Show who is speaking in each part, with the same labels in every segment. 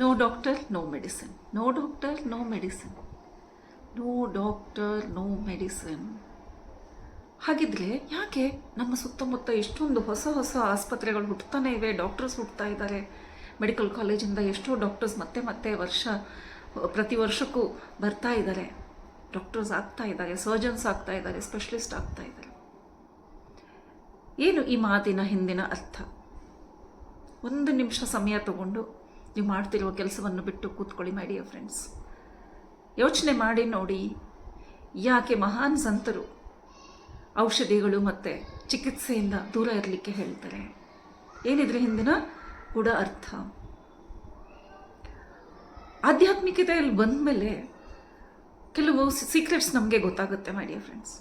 Speaker 1: No doctor no medicine, no doctor no medicine, no doctor no medicine. ಹಾಗಿದ್ರೆ ಯಾಕೆ ನಮ್ಮ ಸುತ್ತಮುತ್ತ ಇಷ್ಟೊಂದು ಹೊಸ ಹೊಸ ಆಸ್ಪತ್ರೆಗಳು ಹುಟ್ಟುತ್ತಾನೆ ಇವೆ, ಡಾಕ್ಟರ್ಸ್ ಹುಟ್ಟುತ್ತಾ ಇದ್ದಾರೆ. ಮೆಡಿಕಲ್ ಕಾಲೇಜಿಂದ ಎಷ್ಟೋ ಡಾಕ್ಟರ್ಸ್ ಮತ್ತೆ ಮತ್ತೆ ಪ್ರತಿ ವರ್ಷಕ್ಕೂ ಬರ್ತಾ ಇದ್ದಾರೆ, ಡಾಕ್ಟರ್ಸ್ ಆಗ್ತಾ ಇದ್ದಾರೆ, ಸರ್ಜನ್ಸ್ ಆಗ್ತಾ ಇದ್ದಾರೆ, ಸ್ಪೆಷಲಿಸ್ಟ್ ಆಗ್ತಾ ಇದ್ದಾರೆ. ಏನು ಈ ಮಾತಿನ ಹಿಂದಿನ ಅರ್ಥ? ಒಂದು ನಿಮಿಷ ಸಮಯ ತಗೊಂಡು ನೀವು ಮಾಡ್ತಿರುವ ಕೆಲಸವನ್ನು ಬಿಟ್ಟು ಕೂತ್ಕೊಳ್ಳಿ ಮೈ ಡಿಯರ್ ಫ್ರೆಂಡ್ಸ್. ಯೋಚನೆ ಮಾಡಿ ನೋಡಿ, ಯಾಕೆ ಮಹಾನ್ ಸಂತರು ಔಷಧಿಗಳು ಮತ್ತು ಚಿಕಿತ್ಸೆಯಿಂದ ದೂರ ಇರಲಿಕ್ಕೆ ಹೇಳ್ತಾರೆ? ಏನಿದ್ರೆ ಹಿಂದಿನ ಕೂಡ ಅರ್ಥ. ಆಧ್ಯಾತ್ಮಿಕತೆಯಲ್ಲಿ ಬಂದ ಮೇಲೆ ಕೆಲವು ಸೀಕ್ರೆಟ್ಸ್ ನಮಗೆ ಗೊತ್ತಾಗುತ್ತೆ ಮೈ ಡಿಯರ್ ಫ್ರೆಂಡ್ಸ್.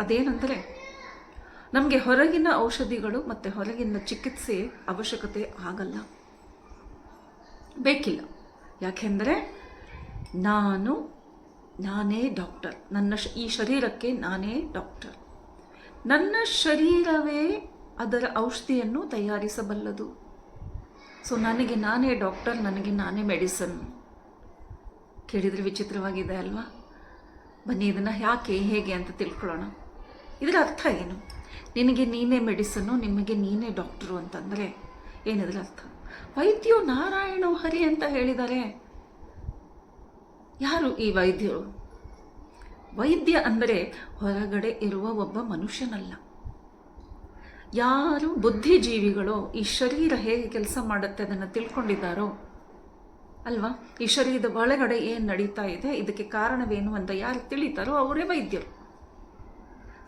Speaker 1: ಅದೇನೆಂದರೆ, ನಮಗೆ ಹೊರಗಿನ ಔಷಧಿಗಳು ಮತ್ತು ಹೊರಗಿನ ಚಿಕಿತ್ಸೆ ಅವಶ್ಯಕತೆ ಆಗಲ್ಲ, ಬೇಕಿಲ್ಲ. ಯಾಕೆಂದರೆ ನಾನೇ ಡಾಕ್ಟರ್. ಈ ಶರೀರಕ್ಕೆ ನಾನೇ ಡಾಕ್ಟರ್. ನನ್ನ ಶರೀರವೇ ಅದರ ಔಷಧಿಯನ್ನು ತಯಾರಿಸಬಲ್ಲದು. ಸೊ ನನಗೆ ನಾನೇ ಡಾಕ್ಟರ್, ನನಗೆ ನಾನೇ ಮೆಡಿಸನ್. ಕೇಳಿದರೆ ವಿಚಿತ್ರವಾಗಿದೆ ಅಲ್ವಾ? ಬನ್ನಿ ಇದನ್ನು ಯಾಕೆ ಹೇಗೆ ಅಂತ ತಿಳ್ಕೊಳ್ಳೋಣ. ಇದರ ಅರ್ಥ ಏನು? ನಿನಗೆ ನೀನೇ ಮೆಡಿಸನ್ನು, ನಿಮಗೆ ನೀನೇ ಡಾಕ್ಟರು ಅಂತಂದರೆ ಏನಿದ್ರ ಅರ್ಥ? ವೈದ್ಯೋ ನಾರಾಯಣೋ ಹರಿ ಅಂತ ಹೇಳಿದ್ದಾರೆ. ಯಾರು ಈ ವೈದ್ಯರು? ವೈದ್ಯ ಅಂದರೆ ಹೊರಗಡೆ ಇರುವ ಒಬ್ಬ ಮನುಷ್ಯನಲ್ಲ. ಯಾರು ಬುದ್ಧಿಜೀವಿಗಳೋ, ಈ ಶರೀರ ಹೇಗೆ ಕೆಲಸ ಮಾಡುತ್ತೆ ಅದನ್ನು ತಿಳ್ಕೊಂಡಿದ್ದಾರೋ ಅಲ್ವಾ, ಈ ಶರೀರದ ಒಳಗಡೆ ಏನು ನಡೀತಾ ಇದೆ, ಇದಕ್ಕೆ ಕಾರಣವೇನು ಅಂತ ಯಾರು ತಿಳಿತಾರೋ ಅವರೇ ವೈದ್ಯರು.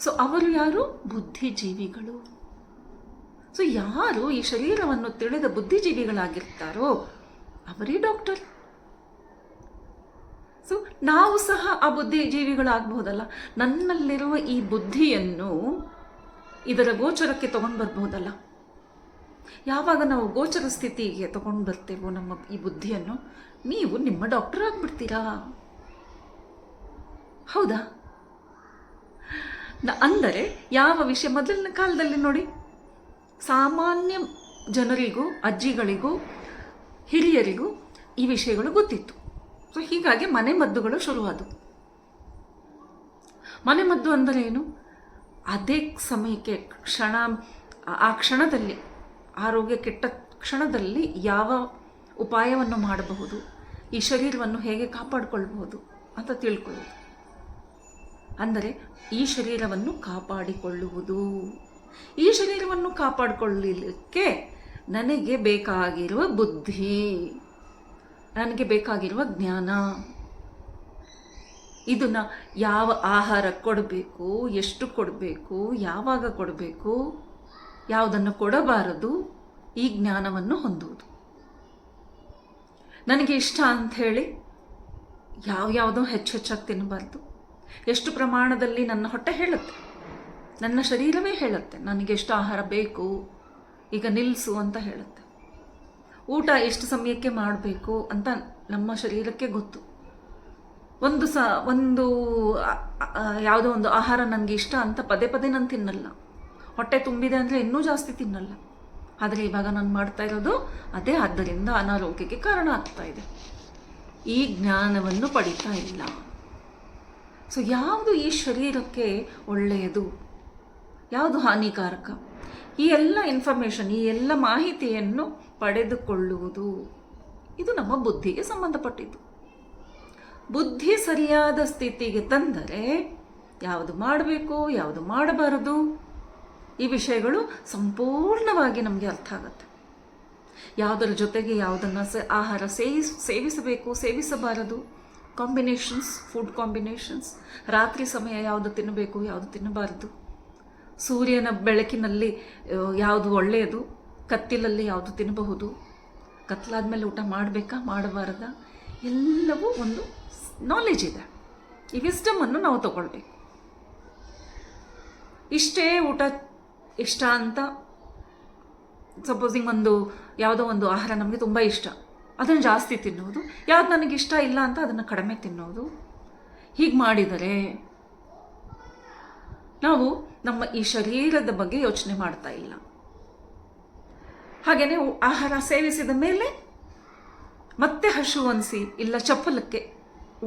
Speaker 1: ಸೊ ಅವರು ಯಾರು? ಬುದ್ಧಿಜೀವಿಗಳು. ಸೊ ಯಾರು ಈ ಶರೀರವನ್ನು ತಿಳಿದ ಬುದ್ಧಿಜೀವಿಗಳಾಗಿರ್ತಾರೋ ಅವರೇ ಡಾಕ್ಟರ್. ಸೊ ನಾವು ಸಹ ಆ ಬುದ್ಧಿಜೀವಿಗಳಾಗಬಹುದಲ್ಲ. ನನ್ನಲ್ಲಿರುವ ಈ ಬುದ್ಧಿಯನ್ನು ಇದರ ಗೋಚರಕ್ಕೆ ತಗೊಂಡು ಬರ್ಬಹುದಲ್ಲ. ಯಾವಾಗ ನಾವು ಗೋಚರ ಸ್ಥಿತಿಗೆ ತಗೊಂಡು ಬರ್ತೇವೋ ನಮ್ಮ ಈ ಬುದ್ಧಿಯನ್ನು, ನೀವು ನಿಮ್ಮ ಡಾಕ್ಟರ್ ಆಗಿಬಿಡ್ತೀರಾ. ಹೌದಾ? ಅಂದರೆ ಯಾವ ವಿಷಯ, ಮೊದಲಿನ ಕಾಲದಲ್ಲಿ ನೋಡಿ, ಸಾಮಾನ್ಯ ಜನರಿಗೂ, ಅಜ್ಜಿಗಳಿಗೂ, ಹಿರಿಯರಿಗೂ ಈ ವಿಷಯಗಳು ಗೊತ್ತಿತ್ತು. ಸೊ ಹೀಗಾಗಿ ಮನೆಮದ್ದುಗಳು ಶುರುವಾದವು. ಮನೆಮದ್ದು ಅಂದರೆ ಏನು? ಅದೇ ಸಮಯಕ್ಕೆ ಆ ಕ್ಷಣದಲ್ಲಿ, ಆರೋಗ್ಯ ಕೆಟ್ಟ ಕ್ಷಣದಲ್ಲಿ ಯಾವ ಉಪಾಯವನ್ನು ಮಾಡಬಹುದು, ಈ ಶರೀರವನ್ನು ಹೇಗೆ ಕಾಪಾಡಿಕೊಳ್ಳಬಹುದು ಅಂತ ತಿಳ್ಕೊಳ್ಳೋದು. ಅಂದರೆ ಈ ಶರೀರವನ್ನು ಕಾಪಾಡಿಕೊಳ್ಳುವುದು. ಈ ಶರೀರವನ್ನು ಕಾಪಾಡಿಕೊಳ್ಳಲಿಕ್ಕೆ ನನಗೆ ಬೇಕಾಗಿರುವ ಬುದ್ಧಿ, ನನಗೆ ಬೇಕಾಗಿರುವ ಜ್ಞಾನ, ಇದನ್ನು ಯಾವ ಆಹಾರ ಕೊಡಬೇಕು, ಎಷ್ಟು ಕೊಡಬೇಕು, ಯಾವಾಗ ಕೊಡಬೇಕು, ಯಾವುದನ್ನು ಕೊಡಬಾರದು, ಈ ಜ್ಞಾನವನ್ನು ಹೊಂದುವುದು. ನನಗೆ ಇಷ್ಟ ಅಂಥೇಳಿ ಯಾವುದೋ ಹೆಚ್ಚಾಗಿ ತಿನ್ನಬಾರ್ದು. ಎಷ್ಟು ಪ್ರಮಾಣದಲ್ಲಿ ನನ್ನ ಹೊಟ್ಟೆ ಹೇಳುತ್ತೆ, ನನ್ನ ಶರೀರವೇ ಹೇಳುತ್ತೆ ನನಗೆ ಎಷ್ಟು ಆಹಾರ ಬೇಕು, ಈಗ ನಿಲ್ಲಿಸು ಅಂತ ಹೇಳುತ್ತೆ. ಊಟ ಎಷ್ಟು ಸಮಯಕ್ಕೆ ಮಾಡಬೇಕು ಅಂತ ನಮ್ಮ ಶರೀರಕ್ಕೆ ಗೊತ್ತು. ಒಂದು ಯಾವುದೋ ಒಂದು ಆಹಾರ ನನಗೆ ಇಷ್ಟ ಅಂತ ಪದೇ ಪದೇ ನಾನು ತಿನ್ನಲ್ಲ. ಹೊಟ್ಟೆ ತುಂಬಿದೆ ಅಂದರೆ ಇನ್ನೂ ಜಾಸ್ತಿ ತಿನ್ನಲ್ಲ. ಆದರೆ ಇವಾಗ ನಾನು ಮಾಡ್ತಾ ಇರೋದು ಅದೇ. ಆದ್ದರಿಂದ ಅನಾರೋಗ್ಯಕ್ಕೆ ಕಾರಣ ಆಗ್ತಾ ಇದೆ. ಈ ಜ್ಞಾನವನ್ನು ಪಡಿತಾ ಇಲ್ಲ. ಸೊ ಯಾವುದು ಈ ಶರೀರಕ್ಕೆ ಒಳ್ಳೆಯದು, ಯಾವುದು ಹಾನಿಕಾರಕ, ಈ ಎಲ್ಲ ಇನ್ಫಾರ್ಮೇಷನ್, ಈ ಎಲ್ಲ ಮಾಹಿತಿಯನ್ನು ಪಡೆದುಕೊಳ್ಳುವುದು, ಇದು ನಮ್ಮ ಬುದ್ಧಿಗೆ ಸಂಬಂಧಪಟ್ಟಿದ್ದು. ಬುದ್ಧಿ ಸರಿಯಾದ ಸ್ಥಿತಿಗೆ ತಂದರೆ ಯಾವುದು ಮಾಡಬೇಕು, ಯಾವುದು ಮಾಡಬಾರದು, ಈ ವಿಷಯಗಳು ಸಂಪೂರ್ಣವಾಗಿ ನಮಗೆ ಅರ್ಥ ಆಗುತ್ತೆ. ಯಾವುದರ ಜೊತೆಗೆ ಯಾವುದನ್ನು ಆಹಾರ ಸೇವಿಸಬೇಕು, ಸೇವಿಸಬಾರದು, ಕಾಂಬಿನೇಷನ್ಸ್, ಫುಡ್ ಕಾಂಬಿನೇಷನ್ಸ್, ರಾತ್ರಿ ಸಮಯ ಯಾವುದು ತಿನ್ನಬೇಕು, ಯಾವುದು ತಿನ್ನಬಾರದು, ಸೂರ್ಯನ ಬೆಳಕಿನಲ್ಲಿ ಯಾವುದು ಒಳ್ಳೆಯದು, ಕತ್ತಿಲಲ್ಲಿ ಯಾವುದು ತಿನ್ನಬಹುದು, ಕತ್ತಲಾದ್ಮೇಲೆ ಊಟ ಮಾಡಬೇಕಾ ಮಾಡಬಾರದ, ಎಲ್ಲವೂ ಒಂದು ನಾಲೆಜ್ ಇದೆ. ಈ ವಿಸ್ಡಮನ್ನು ನಾವು ತಗೊಳ್ಬೇಕು. ಇಷ್ಟೇ ಊಟ ಇಷ್ಟ ಅಂತ, ಸಪೋಸಿಂಗ್ ಯಾವುದೋ ಒಂದು ಆಹಾರ ನಮಗೆ ತುಂಬ ಇಷ್ಟ, ಅದನ್ನು ಜಾಸ್ತಿ ತಿನ್ನೋದು, ಯಾವ್ದು ನನಗಿಷ್ಟ ಇಲ್ಲ ಅಂತ ಅದನ್ನು ಕಡಿಮೆ ತಿನ್ನೋದು, ಹೀಗೆ ಮಾಡಿದರೆ ನಾವು ನಮ್ಮ ಈ ಶರೀರದ ಬಗ್ಗೆ ಯೋಚನೆ ಮಾಡ್ತಾ ಇಲ್ಲ. ಹಾಗೆಯೇ ಆಹಾರ ಸೇವಿಸಿದ ಮೇಲೆ ಮತ್ತೆ ಹಶುವನ್ಸಿ ಇಲ್ಲ ಚಪ್ಪಲಕ್ಕೆ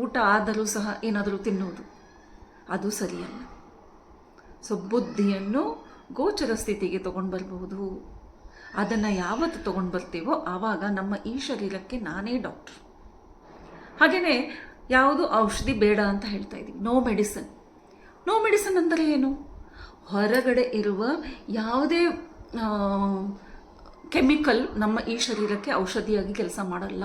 Speaker 1: ಊಟ ಆದರೂ ಸಹ ಏನಾದರೂ ತಿನ್ನುವುದು, ಅದು ಸರಿಯಲ್ಲ. ಸೊ ಬುದ್ಧಿಯನ್ನು ಗೋಚರ ಸ್ಥಿತಿಗೆ ತೊಗೊಂಡು ಬರಬಹುದು. ಅದನ್ನು ಯಾವತ್ತು ತೊಗೊಂಡು ಬರ್ತೀವೋ ಆವಾಗ ನಮ್ಮ ಈ ಶರೀರಕ್ಕೆ ನಾನೇ ಡಾಕ್ಟ್ರು. ಹಾಗೆಯೇ ಯಾವುದು ಔಷಧಿ ಬೇಡ ಅಂತ ಹೇಳ್ತಾ ಇದ್ದೀವಿ. No medicine. ನೋ ಮೆಡಿಸನ್ ಅಂದರೆ ಏನು? ಹೊರಗಡೆ ಇರುವ ಯಾವುದೇ ಕೆಮಿಕಲ್ ನಮ್ಮ ಈ ಶರೀರಕ್ಕೆ ಔಷಧಿಯಾಗಿ ಕೆಲಸ ಮಾಡಲ್ಲ.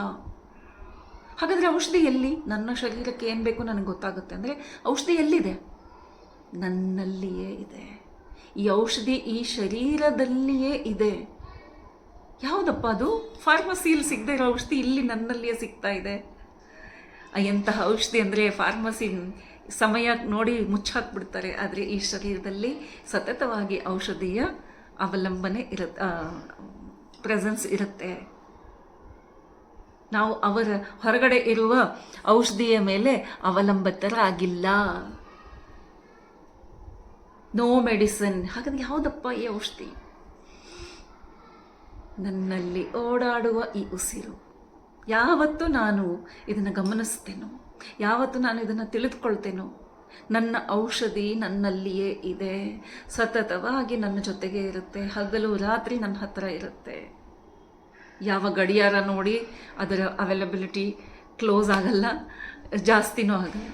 Speaker 1: ಹಾಗಾದರೆ ಔಷಧಿ ಎಲ್ಲಿ? ನನ್ನ ಶರೀರಕ್ಕೆ ಏನು ಬೇಕು ನನಗೆ ಗೊತ್ತಾಗುತ್ತೆ ಅಂದರೆ ಔಷಧಿ ಎಲ್ಲಿದೆ? ನನ್ನಲ್ಲಿಯೇ ಇದೆ. ಈ ಔಷಧಿ ಈ ಶರೀರದಲ್ಲಿಯೇ ಇದೆ. ಯಾವುದಪ್ಪ ಅದು? ಫಾರ್ಮಸಿಯಲ್ಲಿ ಸಿಗದೆ ಇರೋ ಔಷಧಿ ಇಲ್ಲಿ ನನ್ನಲ್ಲಿಯೇ ಸಿಗ್ತಾ ಇದೆ. ಎಂತಹ ಔಷಧಿ ಅಂದರೆ ಫಾರ್ಮಸಿ ಸಮಯ ನೋಡಿ ಮುಚ್ಚಾಕ್ಬಿಡ್ತಾರೆ. ಆದರೆ ಈ ಶರೀರದಲ್ಲಿ ಸತತವಾಗಿ ಔಷಧಿಯ ಅವಲಂಬನೆ ಪ್ರೆಸೆನ್ಸ್ ಇರುತ್ತೆ. ನಾವು ಅವರ ಹೊರಗಡೆ ಇರುವ ಔಷಧಿಯ ಮೇಲೆ ಅವಲಂಬಿತರಾಗಿಲ್ಲ. No medicine. ಹಾಗಾದ್ರೆ ಯಾವುದಪ್ಪ ಈ ಔಷಧಿ? ನನ್ನಲ್ಲಿ ಓಡಾಡುವ ಈ ಉಸಿರು. ಯಾವತ್ತು ನಾನು ಇದನ್ನು ಗಮನಿಸ್ತೇನೋ, ಯಾವತ್ತು ನಾನು ಇದನ್ನು ತಿಳಿದುಕೊಳ್ತೇನೋ, ನನ್ನ ಔಷಧಿ ನನ್ನಲ್ಲಿಯೇ ಇದೆ. ಸತತವಾಗಿ ನನ್ನ ಜೊತೆಗೆ ಇರುತ್ತೆ. ಹಗಲು ರಾತ್ರಿ ನನ್ನ ಹತ್ರ ಇರುತ್ತೆ. ಯಾವ ಗಡಿಯಾರ ನೋಡಿ ಅದರ ಅವೈಲಬಿಲಿಟಿ ಕ್ಲೋಸ್ ಆಗಲ್ಲ, ಜಾಸ್ತಿನೂ ಆಗಲ್ಲ.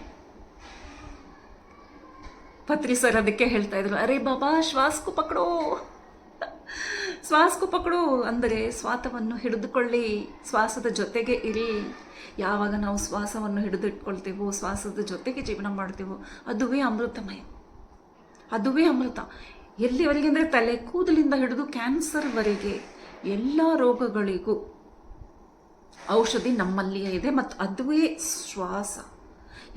Speaker 1: ಪತ್ರಿ ಸರ್ ಅದಕ್ಕೆ ಹೇಳ್ತಾ ಇದ್ರು, ಅರೆ ಬಾಬಾ ಶ್ವಾಸಕ್ಕೂ ಪಕಡೋ, ಶ್ವಾಸಕ್ಕೂ ಪಕಡು ಅಂದರೆ ಶ್ವಾಸವನ್ನು ಹಿಡಿದುಕೊಳ್ಳಿ, ಶ್ವಾಸದ ಜೊತೆಗೆ ಇರಿ. ಯಾವಾಗ ನಾವು ಶ್ವಾಸವನ್ನು ಹಿಡಿದಿಟ್ಕೊಳ್ತೇವೋ, ಶ್ವಾಸದ ಜೊತೆಗೆ ಜೀವನ ಮಾಡ್ತೇವೋ, ಅದುವೇ ಅಮೃತಮಯ, ಅದುವೇ ಅಮೃತ. ಎಲ್ಲಿವರೆಗೆ ಅಂದರೆ ತಲೆ ಕೂದಲಿಂದ ಹಿಡಿದು ಕ್ಯಾನ್ಸರ್ವರೆಗೆ ಎಲ್ಲ ರೋಗಗಳಿಗೂ ಔಷಧಿ ನಮ್ಮಲ್ಲಿಯೇ ಇದೆ. ಮತ್ತು ಅದುವೇ ಶ್ವಾಸ.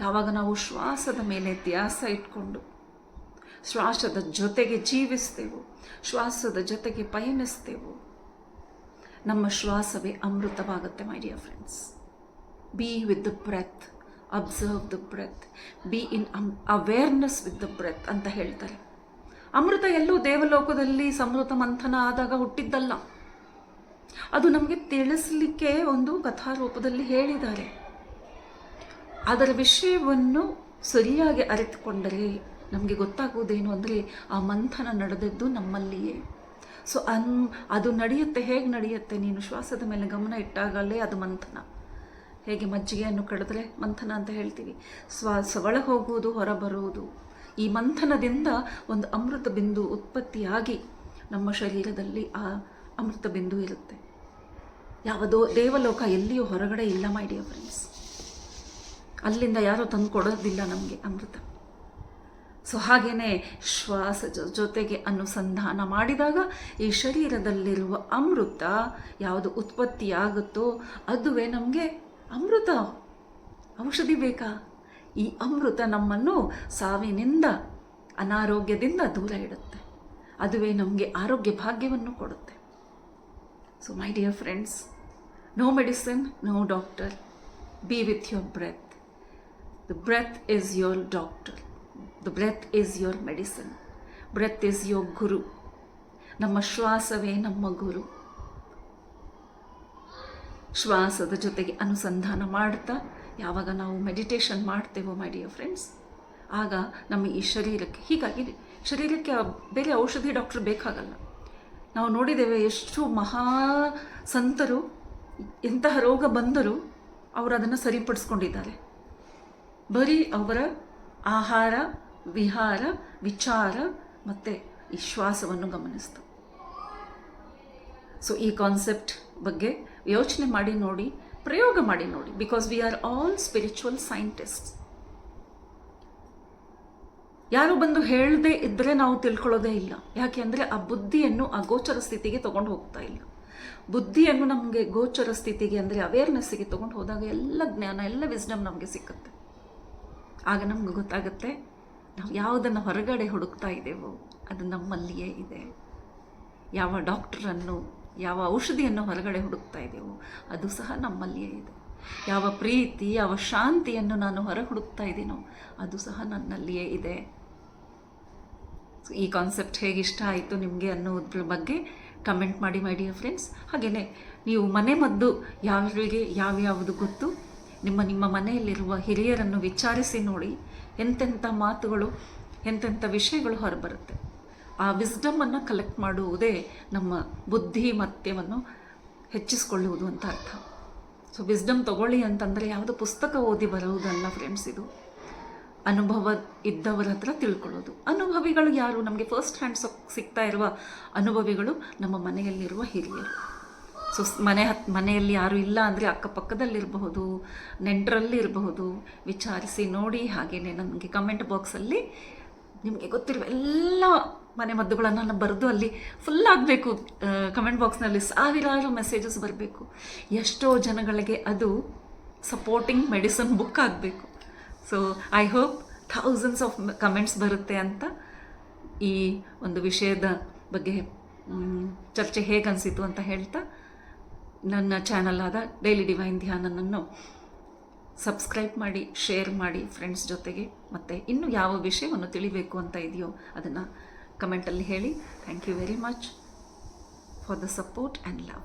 Speaker 1: ಯಾವಾಗ ನಾವು ಶ್ವಾಸದ ಮೇಲೆ ಧ್ಯಾಸ ಇಟ್ಕೊಂಡು ಶ್ವಾಸದ ಜೊತೆಗೆ ಜೀವಿಸ್ತೇವೋ, ಶ್ವಾಸದ ಜೊತೆಗೆ ಪಯಣಿಸ್ತೇವೋ, ನಮ್ಮ ಶ್ವಾಸವೇ ಅಮೃತವಾಗುತ್ತೆ. My dear friends, be with the breath, observe the breath, be in awareness with the breath ಅಂತ ಹೇಳ್ತಾರೆ. ಅಮೃತ ಎಲ್ಲೂ ದೇವಲೋಕದಲ್ಲಿ ಸಮೃತ ಮಂಥನ ಆದಾಗ ಹುಟ್ಟಿದ್ದಲ್ಲ. ಅದು ನಮಗೆ ತಿಳಿಸಲಿಕ್ಕೆ ಒಂದು ಕಥಾರೂಪದಲ್ಲಿ ಹೇಳಿದ್ದಾರೆ. ಅದರ ವಿಷಯವನ್ನು ಸರಿಯಾಗಿ ಅರಿತುಕೊಂಡರೆ ನಮಗೆ ಗೊತ್ತಾಗುವುದೇನು ಅಂದರೆ ಆ ಮಂಥನ ನಡೆದದ್ದು ನಮ್ಮಲ್ಲಿಯೇ. ಸೊ ಅದು ನಡೆಯುತ್ತೆ. ಹೇಗೆ ನಡೆಯುತ್ತೆ? ನೀನು ಶ್ವಾಸದ ಮೇಲೆ ಗಮನ ಇಟ್ಟಾಗಲೇ ಅದು ಮಂಥನ. ಹೇಗೆ ಮಜ್ಜಿಗೆಯನ್ನು ಕಡಿದ್ರೆ ಮಂಥನ ಅಂತ ಹೇಳ್ತೀವಿ. ಶ್ವಾಸ ಒಳ ಹೋಗುವುದು, ಹೊರ ಬರುವುದು. ಈ ಮಂಥನದಿಂದ ಒಂದು ಅಮೃತ ಬಿಂದು ಉತ್ಪತ್ತಿಯಾಗಿ ನಮ್ಮ ಶರೀರದಲ್ಲಿ ಆ ಅಮೃತ ಬಿಂದು ಇರುತ್ತೆ. ಯಾವುದೋ ದೇವಲೋಕ ಎಲ್ಲಿಯೂ ಹೊರಗಡೆ ಇಲ್ಲ ಮೈ ಡಿಯರ್ ಫ್ರೆಂಡ್ಸ್. ಅಲ್ಲಿಂದ ಯಾರೂ ತಂದು ಕೊಡೋದಿಲ್ಲ ನಮಗೆ ಅಮೃತ. ಸೊ ಹಾಗೆಯೇ ಶ್ವಾಸ ಜೊತೆಗೆ ಅನುಸಂಧಾನ ಮಾಡಿದಾಗ ಈ ಶರೀರದಲ್ಲಿರುವ ಅಮೃತ ಯಾವುದು ಉತ್ಪತ್ತಿಯಾಗುತ್ತೋ ಅದುವೇ ನಮಗೆ ಅಮೃತ. ಔಷಧಿ ಬೇಕಾ? ಈ ಅಮೃತ ನಮ್ಮನ್ನು ಸಾವಿನಿಂದ, ಅನಾರೋಗ್ಯದಿಂದ ದೂರ ಇಡುತ್ತೆ. ಅದುವೇ ನಮಗೆ ಆರೋಗ್ಯ ಭಾಗ್ಯವನ್ನು ಕೊಡುತ್ತೆ. So my dear friends, no medicine, no doctor. Be with your breath. The breath is your doctor. The breath is your medicine. Breath is your guru. ನಮ್ಮ ಶ್ವಾಸವೇ ನಮ್ಮ ಗುರು. ಶ್ವಾಸದ ಜೊತೆಗೆ ಅನುಸಂಧಾನ ಮಾಡ್ತಾ ಯಾವಾಗ ನಾವು ಮೆಡಿಟೇಷನ್ ಮಾಡ್ತೇವೋ ಮೈ ಡಿಯರ್ ಫ್ರೆಂಡ್ಸ್, ಆಗ ನಮ್ಮ ಈ ಶರೀರಕ್ಕೆ, ಹೀಗಾಗಿ ಶರೀರಕ್ಕೆ ಬೇರೆ ಔಷಧಿ ಡಾಕ್ಟರ್ ಬೇಕಾಗಲ್ಲ. ನಾವು ನೋಡಿದ್ದೇವೆ ಎಷ್ಟು ಮಹಾ ಸಂತರು ಎಂತಹ ರೋಗ ಬಂದರೂ ಅವರು ಅದನ್ನು ಸರಿಪಡಿಸ್ಕೊಂಡಿದ್ದಾರೆ. ಬರೀ ಅವರ ಆಹಾರ, ವಿಹಾರ, ವಿಚಾರ ಮತ್ತು ಈ ಶ್ವಾಸವನ್ನು ಗಮನಿಸ್ತು. ಸೊ ಈ ಕಾನ್ಸೆಪ್ಟ್ ಬಗ್ಗೆ ಯೋಚನೆ ಮಾಡಿ ನೋಡಿ, ಪ್ರಯೋಗ ಮಾಡಿ ನೋಡಿ. Because we are all spiritual scientists. ಯಾರು ಬಂದು ಹೇಳದೇ ಇದ್ದರೆ ನಾವು ತಿಳ್ಕೊಳ್ಳೋದೇ ಇಲ್ಲ. ಯಾಕೆ ಅಂದರೆ ಆ ಬುದ್ಧಿಯನ್ನು ಆ ಗೋಚರ ಸ್ಥಿತಿಗೆ ತೊಗೊಂಡು ಹೋಗ್ತಾ ಇಲ್ಲ. ಬುದ್ಧಿಯನ್ನು ನಮಗೆ ಗೋಚರ ಸ್ಥಿತಿಗೆ ಅಂದರೆ ಅವೇರ್ನೆಸ್ಸಿಗೆ ತೊಗೊಂಡು ಹೋದಾಗ ಎಲ್ಲ ಜ್ಞಾನ, ಎಲ್ಲ ವಿಸ್ಡಮ್ ನಮಗೆ ಸಿಕ್ಕುತ್ತೆ. ಆಗ ನಮ್ಗೆ ಗೊತ್ತಾಗುತ್ತೆ ನಾವು ಯಾವುದನ್ನು ಹೊರಗಡೆ ಹುಡುಕ್ತಾ ಇದ್ದೇವೋ ಅದು ನಮ್ಮಲ್ಲಿಯೇ ಇದೆ. ಯಾವ ಡಾಕ್ಟ್ರನ್ನು, ಯಾವ ಔಷಧಿಯನ್ನು ಹೊರಗಡೆ ಹುಡುಕ್ತಾ ಇದ್ದೇವೋ ಅದು ಸಹ ನಮ್ಮಲ್ಲಿಯೇ ಇದೆ. ಯಾವ ಪ್ರೀತಿ, ಯಾವ ಶಾಂತಿಯನ್ನು ನಾನು ಹೊರ ಹುಡುಕ್ತಾ ಇದ್ದೀನೋ ಅದು ಸಹ ನನ್ನಲ್ಲಿಯೇ ಇದೆ. ಈ ಕಾನ್ಸೆಪ್ಟ್ ಹೇಗೆ ಇಷ್ಟ ಆಯಿತು ನಿಮಗೆ ಅನ್ನೋದ್ರ ಬಗ್ಗೆ ಕಮೆಂಟ್ ಮಾಡಿ ಮೈ ಡಿಯರ್ ಫ್ರೆಂಡ್ಸ್. ಹಾಗೆಯೇ ನೀವು ಮನೆ ಮದ್ದು ಯಾರಿಗೆ ಯಾವ್ಯಾವುದು ಗೊತ್ತು, ನಿಮ್ಮ ಮನೆಯಲ್ಲಿರುವ ಹಿರಿಯರನ್ನು ವಿಚಾರಿಸಿ ನೋಡಿ ಎಂತೆಂಥ ಮಾತುಗಳು, ಎಂತೆಂಥ ವಿಷಯಗಳು ಹೊರಬರುತ್ತೆ. ಆ ವಿಸ್ಡಮನ್ನು ಕಲೆಕ್ಟ್ ಮಾಡುವುದೇ ನಮ್ಮ ಬುದ್ಧಿಮತ್ಯವನ್ನು ಹೆಚ್ಚಿಸ್ಕೊಳ್ಳುವುದು ಅಂತ ಅರ್ಥ. ಸೊ ವಿಸ್ಡಮ್ ತಗೊಳ್ಳಿ ಅಂತಂದರೆ ಯಾವುದೋ ಪುಸ್ತಕ ಓದಿ ಬರುವುದಲ್ಲ ಫ್ರೆಂಡ್ಸ್, ಇದು ಅನುಭವ ಇದ್ದವರ ಹತ್ರ ತಿಳ್ಕೊಳ್ಳೋದು. ಅನುಭವಿಗಳು ಯಾರು? ನಮಗೆ ಫಸ್ಟ್ ಹ್ಯಾಂಡ್ ಸಿಗ್ತಾ ಇರುವ ಅನುಭವಿಗಳು ನಮ್ಮ ಮನೆಯಲ್ಲಿರುವ ಹಿರಿಯರು. ಸೊ ಮನೆಯಲ್ಲಿ ಯಾರು ಇಲ್ಲ ಅಂದರೆ ಅಕ್ಕಪಕ್ಕದಲ್ಲಿರಬಹುದು, ನೆಂಟರಲ್ಲಿ ಇರಬಹುದು, ವಿಚಾರಿಸಿ ನೋಡಿ. ಹಾಗೆಯೇ ನನಗೆ ಕಮೆಂಟ್ ಬಾಕ್ಸಲ್ಲಿ ನಿಮಗೆ ಗೊತ್ತಿರುವ ಎಲ್ಲ ಮನೆ ಮದ್ದುಗಳನ್ನು ನಾನು ಬರೆದು ಅಲ್ಲಿ ಫುಲ್ ಆಗಬೇಕು. ಕಮೆಂಟ್ ಬಾಕ್ಸ್ನಲ್ಲಿ ಸಾವಿರಾರು ಮೆಸೇಜಸ್ ಬರಬೇಕು. ಎಷ್ಟೋ ಜನಗಳಿಗೆ ಅದು ಸಪೋರ್ಟಿಂಗ್ ಮೆಡಿಸಿನ್ ಬುಕ್ ಆಗಬೇಕು. So I hope thousands of comments ಬರುತ್ತೆ ಅಂತ ಈ ಒಂದು ವಿಷಯದ ಬಗ್ಗೆ ಚರ್ಚೆ ಹೇಗೆ ಅನಿಸಿತು ಅಂತ ಹೇಳ್ತಾ, ನನ್ನ ಚಾನಲ್ ಆದ ಡೈಲಿ ಡಿವೈನ್ ಧ್ಯಾನನನ್ನು ಸಬ್ಸ್ಕ್ರೈಬ್ ಮಾಡಿ, ಶೇರ್ ಮಾಡಿ ಫ್ರೆಂಡ್ಸ್ ಜೊತೆಗೆ. ಮತ್ತು ಇನ್ನೂ ಯಾವ ವಿಷಯವನ್ನು ತಿಳಿಬೇಕು ಅಂತ ಇದೆಯೋ ಅದನ್ನು ಕಮೆಂಟಲ್ಲಿ ಹೇಳಿ. Thank you very much for the support and love.